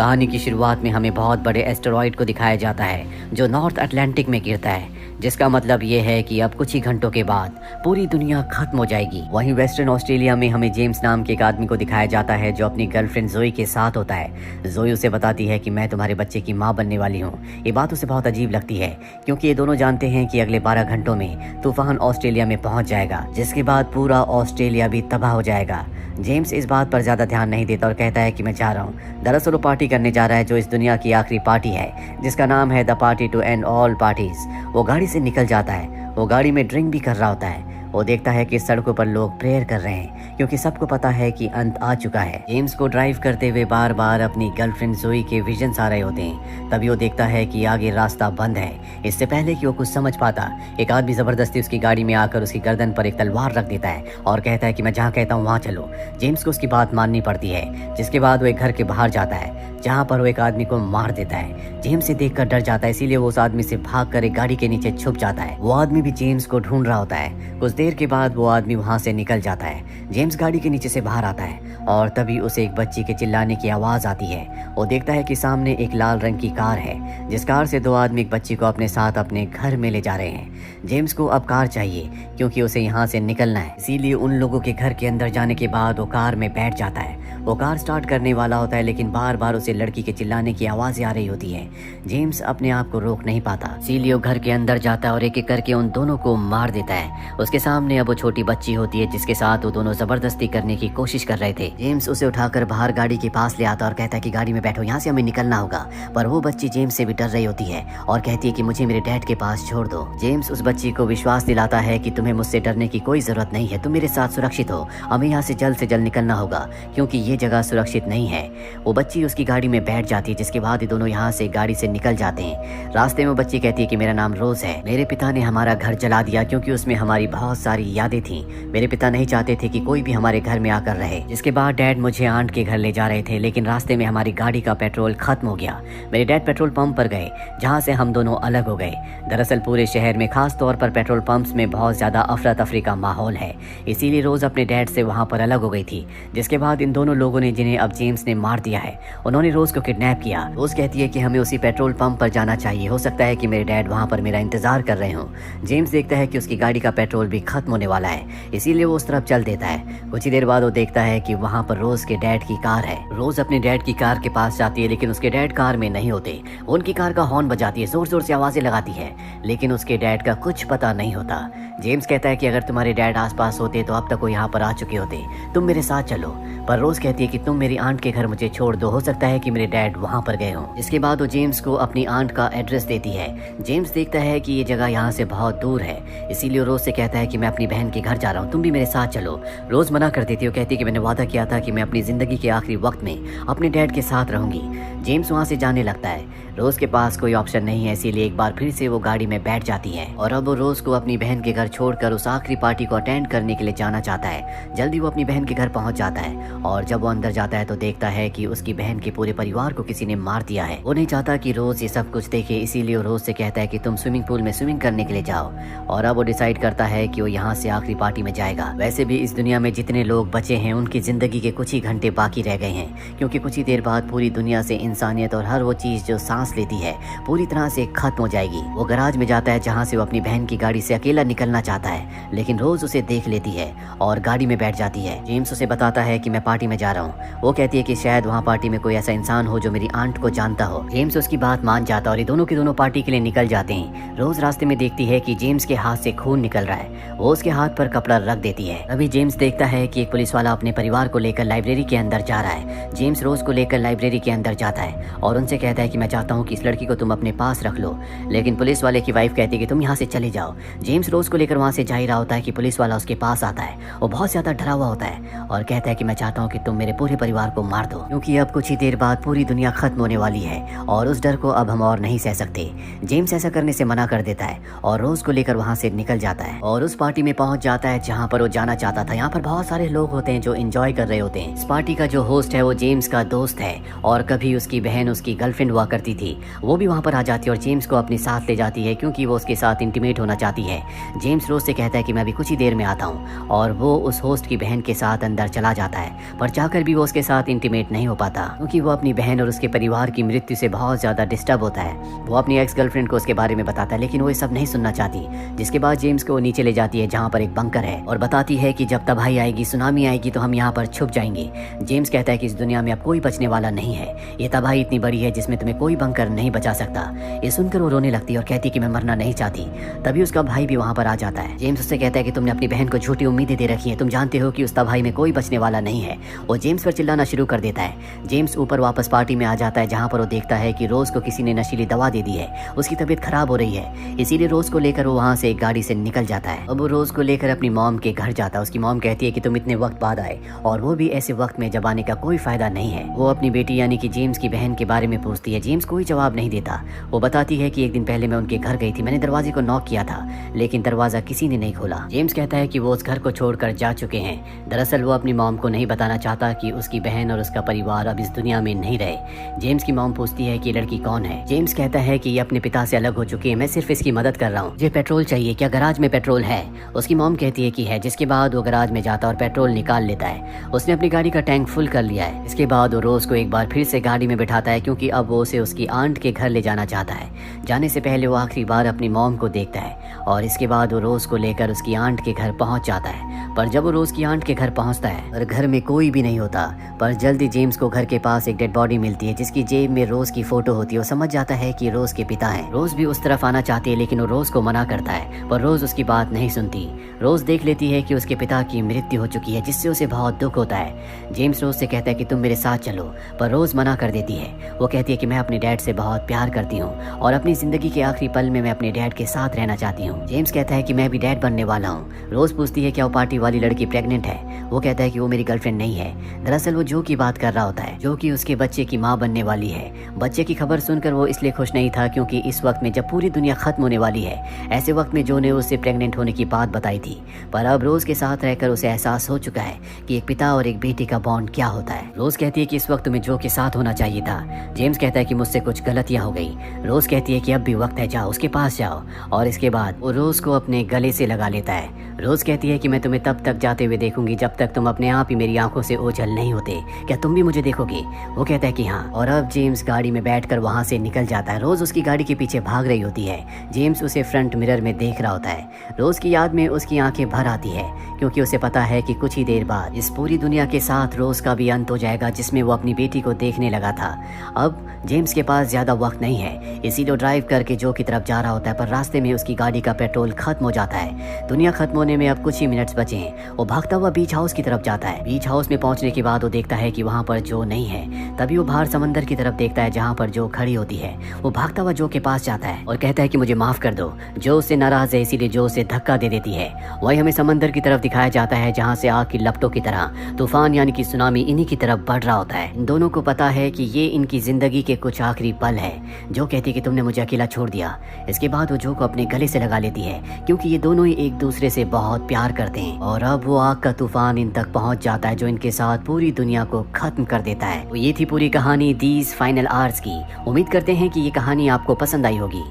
कहानी की शुरुआत में हमें बहुत बड़े एस्टेरॉयड को दिखाया जाता है जो नॉर्थ अटलांटिक में गिरता है, जिसका मतलब ये है कि अब कुछ ही घंटों के बाद पूरी दुनिया खत्म हो जाएगी। वहीं वेस्टर्न ऑस्ट्रेलिया में हमें जेम्स नाम के एक आदमी को दिखाया जाता है जो अपनी गर्लफ्रेंड जोई के साथ होता है। जोई उसे बताती है कि मैं तुम्हारे बच्चे की माँ बनने वाली हूँ। ये बात उसे बहुत अजीब लगती है क्योंकि ये दोनों जानते हैं कि अगले 12 घंटों में तूफान ऑस्ट्रेलिया में पहुंच जाएगा, जिसके बाद पूरा ऑस्ट्रेलिया भी तबाह हो जाएगा। जेम्स इस बात पर ज्यादा ध्यान नहीं देता और कहता है कि मैं जा रहा हूँ। दरअसल वो पार्टी करने जा रहा है जो इस दुनिया की आखिरी पार्टी है, जिसका नाम है the party to end all parties. वो गाड़ी से निकल जाता है। वो गाड़ी में ड्रिंक भी कर रहा होता है। वो देखता है कि सड़कों पर लोग प्रेयर कर रहे हैं क्योंकि सबको पता है कि अंत आ चुका है। जेम्स को ड्राइव करते हुए बार बार अपनी गर्लफ्रेंड जोई के विजन्स आ रहे होते हैं। तभी वो देखता है कि आगे रास्ता बंद है। इससे पहले कि वो कुछ समझ पाता, एक आदमी जबरदस्ती उसकी गाड़ी में आकर उसकी गर्दन पर एक तलवार रख देता है और कहता है कि मैं जहाँ कहता हूँ वहाँ चलो। जेम्स को उसकी बात माननी पड़ती है, जिसके बाद वो एक घर के बाहर जाता है जहाँ पर वो एक आदमी को मार देता है। जेम्स से देखकर डर जाता है, इसीलिए वो उस आदमी से भागकर एक गाड़ी के नीचे छुप जाता है। वो आदमी भी जेम्स को ढूंढ रहा होता है। कुछ देर के बाद वो आदमी वहां से निकल जाता है। जेम्स गाड़ी के नीचे से बाहर आता है और तभी उसे एक बच्ची के चिल्लाने की आवाज आती है। वो देखता है कि सामने एक लाल रंग की कार है, जिस कार से दो आदमी एक बच्ची को अपने साथ अपने घर में ले जा रहे हैं। जेम्स को अब कार चाहिए क्योंकि उसे यहाँ से निकलना है, इसीलिए उन लोगों के घर के अंदर जाने के बाद वो कार में बैठ जाता है। वो कार स्टार्ट करने वाला होता है, लेकिन बार बार उसे लड़की के चिल्लाने की आवाजें आ रही होती है। जेम्स अपने आप को रोक नहीं पाता, इसीलिए वो घर के अंदर जाता है और एक एक करके उन दोनों को मार देता है। उसके सामने अब वो छोटी बच्ची होती है जिसके साथ वो दोनों जबरदस्ती करने की कोशिश कर रहे थे। जेम्स उसे उठाकर बाहर गाड़ी के पास ले आता और कहता है कि गाड़ी में बैठो, यहाँ से हमें निकलना होगा। पर वो बच्ची जेम्स से भी डर रही होती है और कहती है कि मुझे मेरे डैड के पास छोड़ दो। जेम्स उस बच्ची को विश्वास दिलाता है कि तुम्हें मुझसे डरने की कोई जरूरत नहीं है, तुम मेरे साथ सुरक्षित हो। हमें यहाँ से जल्द निकलना होगा क्योंकि ये जगह सुरक्षित नहीं है। वो बच्ची उसकी गाड़ी में बैठ जाती है, जिसके बाद ये दोनों यहाँ से गाड़ी से निकल जाते हैं। रास्ते में वो बच्ची कहती है कि मेरा नाम रोज है। मेरे पिता ने हमारा घर जला दिया क्योंकि उसमें हमारी बहुत सारी यादें थी। मेरे पिता नहीं चाहते थे कि कोई भी हमारे घर में आकर रहे। जिसके बाद डैड मुझे आंट के घर ले जा रहे थे, लेकिन रास्ते में हमारी गाड़ी का पेट्रोल खत्म हो गया। मेरे डैड पेट्रोल पंप पर गए जहाँ से हम दोनों अलग हो गए। दरअसल पूरे शहर में, खास तौर पर पेट्रोल पंप्स में बहुत ज्यादा अफरा तफरी का माहौल है, इसीलिए रोज अपने डैड से वहाँ पर अलग हो गई थी। जिसके बाद इन दोनों लोगों ने, जिन्हें अब जेम्स ने मार दिया है, उन्होंने रोज को किडनैप किया। रोज कहती है कि हमें उसी पेट्रोल पंप पर जाना चाहिए, हो सकता है कि मेरे डैड वहाँ पर मेरा इंतजार कर रहे हों। जेम्स देखता है कि उसकी गाड़ी का पेट्रोल भी खत्म होने वाला है, इसीलिए वो उस तरफ चल देता है। कुछ ही देर बाद वो देखता है कि वहाँ पर रोज के डैड की कार है। रोज अपने डैड की कार के पास जाती है, लेकिन उसके डैड कार में नहीं होते। वो उनकी कार का हॉर्न बजाती है, जोर जोर से आवाजें लगाती है, लेकिन उसके डैड का कुछ पता नहीं होता। जेम्स कहता है कि अगर तुम्हारे डैड आसपास होते तो अब तक वो यहाँ पर आ चुके होते, तुम मेरे साथ चलो। पर रोज कहती है कि तुम मेरी आंट के घर मुझे छोड़ दो, हो सकता है कि मेरे डैड वहाँ पर गए हों। इसके बाद वो जेम्स को अपनी आंट का एड्रेस देती है। जेम्स देखता है कि ये जगह यहाँ से बहुत दूर है, इसीलिए रोज से कहता है कि मैं अपनी बहन के घर जा रहा हूँ, तुम भी मेरे साथ चलो। रोज मना कर देती है, वो कहती है कि मैंने वादा किया था कि मैं अपनी जिंदगी के आखिरी वक्त में अपने डैड के साथ रहूंगी। जेम्स वहाँ से जाने लगता है। रोज के पास कोई ऑप्शन नहीं है, इसीलिए एक बार फिर से वो गाड़ी में बैठ जाती है और अब वो रोज को अपनी बहन के घर छोड़कर उस आखिरी पार्टी को अटेंड करने के लिए जाना चाहता है। जल्दी वो अपनी बहन के घर पहुंच जाता है और जब वो अंदर जाता है तो देखता है कि उसकी बहन के पूरे परिवार को किसी ने मार दिया है। वो नहीं चाहता कि रोज ये सब कुछ देखे, इसीलिए वो रोज से कहता है कि तुम स्विमिंग पूल में स्विमिंग करने के लिए जाओ। और अब वो डिसाइड करता है कि वो यहाँ से आखिरी पार्टी में जाएगा। वैसे भी इस दुनिया में जितने लोग बचे हैं उनकी जिंदगी के कुछ ही घंटे बाकी रह गए हैं, क्योंकि कुछ ही देर बाद पूरी दुनिया से इंसानियत और हर वो चीज जो सांस लेती है पूरी तरह से खत्म हो जाएगी। वो गैराज में जाता है जहाँ से वो अपनी बहन की गाड़ी से अकेला निकलना चाहता है, लेकिन रोज उसे देख लेती है और गाड़ी में बैठ जाती है। जेम्स उसे बताता है कि मैं पार्टी में जा रहा हूँ। वो कहती है कि शायद वहाँ पार्टी में कोई ऐसा इंसान हो जो मेरी आंट को जानता हो। जेम्स उसकी बात मान जाता है और ये दोनों के दोनों पार्टी के लिए निकल जाते हैं। रोज रास्ते में देखती है कि जेम्स के हाथ से खून निकल रहा है। वो उसके हाथ पर कपड़ा रख देती है। अभी जेम्स देखता है कि एक पुलिस वाला अपने परिवार को लेकर लाइब्रेरी के अंदर जा रहा है। जेम्स रोज को लेकर लाइब्रेरी के अंदर जाता है और उनसे कहता है कि मैं चाहता हूँ कि इस लड़की को तुम अपने पास रख लो, लेकिन पुलिस वाले की वाइफ कहती है कि तुम यहाँ से चले जाओ। जेम्स रोज को लेकर वहाँ से जा ही रहा होता है कि पुलिस वाला उसके पास आता है। वो बहुत ज्यादा डरा हुआ होता है और कहता है कि मैं चाहता हूँ कि तुम मेरे पूरे परिवार को मार दो, क्योंकि अब कुछ ही देर बाद पूरी दुनिया खत्म होने वाली है और उस डर को अब हम और नहीं सह सकते। जेम्स ऐसा करने से मना कर देता है और रोज को लेकर वहाँ से निकल जाता है और उस पार्टी में पहुंच जाता है जहाँ पर वो जाना चाहता था। यहाँ पर बहुत सारे लोग होते हैं जो एंजॉय कर रहे होते हैं। इस पार्टी का जो होस्ट है वो जेम्स का दोस्त है और कभी उसकी बहन उसकी गर्लफ्रेंड हुआ करती थी। वो भी वहाँ पर आ जाती है और जेम्स को अपने साथ ले जाती है क्योंकि वो उसके साथ इंटीमेट होना चाहती है। जेम्स रोज से कहता है कि मैं अभी कुछ ही देर में आता हूँ और वो उस होस्ट की बहन के साथ अंदर चला जाता है। पर चाहकर भी वो उसके साथ इंटीमेट नहीं हो पाता क्योंकि वो अपनी बहन और उसके परिवार की मृत्यु से बहुत ज्यादा डिस्टर्ब होता है। वो अपनी एक्स गर्लफ्रेंड को उसके बारे में बताता है लेकिन वो ये सब नहीं सुनना चाहती, जिसके बाद जेम्स को नीचे ले जाती है जहाँ पर एक बंकर है और बताती है कि जब तबाही आएगी, सुनामी आएगी तो हम यहाँ पर छुप जाएंगे। जेम्स कहता है कि इस दुनिया में अब कोई बचने वाला नहीं है, ये तबाही इतनी बड़ी है जिसमें तुम्हें कोई बंकर नहीं बचा सकता। ये सुनकर वो रोने लगती है और कहती है कि मैं मरना नहीं चाहती। तभी उसका भाई भी वहाँ पर आ जाता है। जेम्स उससे कहता है कि तुमने अपनी बहन को झूठी उम्मीदें दे रखी है, तुम जानते हो कि उस तबाही में कोई बचने वाला नहीं है। वो जेम्स पर चिल्लाना शुरू कर देता है। जेम्स ऊपर वापस पार्टी में आ जाता है जहाँ पर वो देखता है कि रोज को किसी ने नशीली दवा दे दी है, उसकी तबीयत खराब हो रही है, इसीलिए रोज को लेकर वो वहाँ से एक गाड़ी से निकल जाता है। अब वो रोज को लेकर अपनी मॉम के घर जाता है। उसकी मॉम कहती है कि तुम इतने वक्त बाद आए और वो भी ऐसे वक्त में जब आने का कोई फायदा नहीं है। वो अपनी बेटी यानी कि जेम्स की बहन के बारे में पूछती है। जेम्स कोई जवाब नहीं देता। वो बताती है कि एक दिन पहले मैं उनके घर गई थी, मैंने दरवाजे को नॉक किया था लेकिन दरवाजा किसी ने नहीं खोला। जेम्स कहता है कि वो उस घर को छोड़कर जा चुके हैं। दरअसल वो अपनी मॉम को नहीं बताना चाहता कि उसकी बहन और उसका परिवार अब इस दुनिया में नहीं रहे। जेम्स की मॉम पूछती है कि ये लड़की कौन है। जेम्स कहता है कि ये अपने पिता से अलग हो चुकी है, मैं सिर्फ इसकी मदद कर रहा हूँ। मुझे पेट्रोल चाहिए, क्या गराज में पेट्रोल है? उसकी मॉम कहती है कि है, जिसके बाद वो गराज में जाता और पेट्रोल निकाल लेता है। उसने अपनी गाड़ी का टैंक फुल कर लिया है। इसके बाद वो रोज को एक बार फिर से गाड़ी में बिठाता है क्योंकि अब वो उसे उसकी आंट के घर ले जाना चाहता है। जाने से पहले वो आखिरी बार अपनी मॉम को देखता है और इसके बाद वो रोज को लेकर उसकी आंट के घर पहुंच जाता है। पर जब वो रोज की आंट के घर पहुंचता है और घर में कोई भी नहीं होता, पर जल्दी जेम्स को घर के पास एक डेड बॉडी मिलती है जिसकी जेब में रोज की फोटो होती है। वो समझ जाता है कि रोज के पिता हैं। रोज भी उस तरफ आना चाहती है लेकिन वो रोज को मना करता है, पर रोज उसकी बात नहीं सुनती। रोज देख लेती है कि उसके पिता की मृत्यु हो चुकी है जिससे उसे बहुत दुख होता है। जेम्स रोज से कहता है कि तुम मेरे साथ चलो, पर रोज मना कर देती है। वो कहती है कि मैं अपने डैड से बहुत प्यार करती हूँ और अपनी जिंदगी के आखिरी पल में मैं अपने डैड के साथ रहना चाहती हूँ। जेम्स कहता है कि मैं भी डैड बनने वाला हूँ। रोज पूछती है क्या वो पार्टी वाली लड़की प्रेग्नेंट है। वो कहता है कि वो मेरी गर्लफ्रेंड नहीं है। दरअसल वो जो की बात कर रहा होता है, जो कि उसके बच्चे की माँ बनने वाली है। बच्चे की खबर सुनकर वो इसलिए खुश नहीं था क्योंकि इस वक्त में जब पूरी दुनिया खत्म होने वाली है, ऐसे वक्त में जो ने उससे प्रेग्नेंट होने की बात बताई थी। पर अब रोज के साथ रहकर उसे एहसास हो चुका है कि एक पिता और एक बेटी का बॉन्ड क्या होता है। रोज कहती है कि इस वक्त तुम्हें जो के साथ होना चाहिए था। जेम्स कहता है कि मुझसे कुछ गलतियां हो गई। रोज कहती है कि अब भी वक्त है, जाओ उसके पास जाओ, और इसके बाद वो रोज को अपने गले से लगा लेता है। रोज कहती है कि मैं तुम्हें तब तक जाते हुए देखूंगी जब तक तुम अपने आप ही मेरी आंखों से ओझल नहीं होते। क्या तुम भी मुझे देखोगी? वो कहता है कि हाँ। और अब जेम्स गाड़ी में बैठकर वहां से निकल जाता है। रोज उसकी गाड़ी के पीछे भाग रही होती है। जेम्स उसे फ्रंट मिरर में देख रहा होता है। रोज की याद में उसकी आंखें भर आती है क्योंकि उसे पता है कि कुछ ही देर बाद इस पूरी दुनिया के साथ रोज का भी अंत हो जाएगा जिसमें वो अपनी बेटी को देखने लगा था। अब जेम्स के पास ज्यादा वक्त नहीं है, इसीलिए वो ड्राइव करके जो की तरफ जा रहा होता है, पर रास्ते में उसकी गाड़ी का पेट्रोल खत्म हो जाता है। दुनिया खत्म होने में अब कुछ ही मिनट्स बचे हैं। वो भागता हुआ बीच हाउस की तरफ जाता है। बीच हाउस में पहुंचने के बाद वो देखता है कि वहाँ पर जो नहीं है। तभी वो बाहर समंदर की तरफ देखता है जहाँ पर जो खड़ी होती है। वो भागता हुआ जो के पास जाता है और कहता है कि मुझे माफ कर दो। जो उससे नाराज है इसीलिए जो उसे धक्का दे देती है। वही हमें समंदर की तरफ दिखाया जाता है जहाँ से आग की लपटों की तरह तूफान यानी कि सुनामी इन्हीं की तरफ बढ़ रहा होता है। इन दोनों को पता है कि ये इनकी जिंदगी के कुछ आखिरी पल है। जो कहती है कि तुमने मुझे अकेला छोड़ दिया। इसके बाद वो जो को अपने गले से लगा लेती है क्योंकि ये दोनों ही एक दूसरे से बहुत प्यार करते हैं। और अब वो आग का तूफान इन तक पहुंच जाता है जो इनके साथ पूरी दुनिया को खत्म कर देता है। तो ये थी पूरी कहानी दीज फाइनल आवर्स की। उम्मीद करते हैं कि ये कहानी आपको पसंद आई होगी।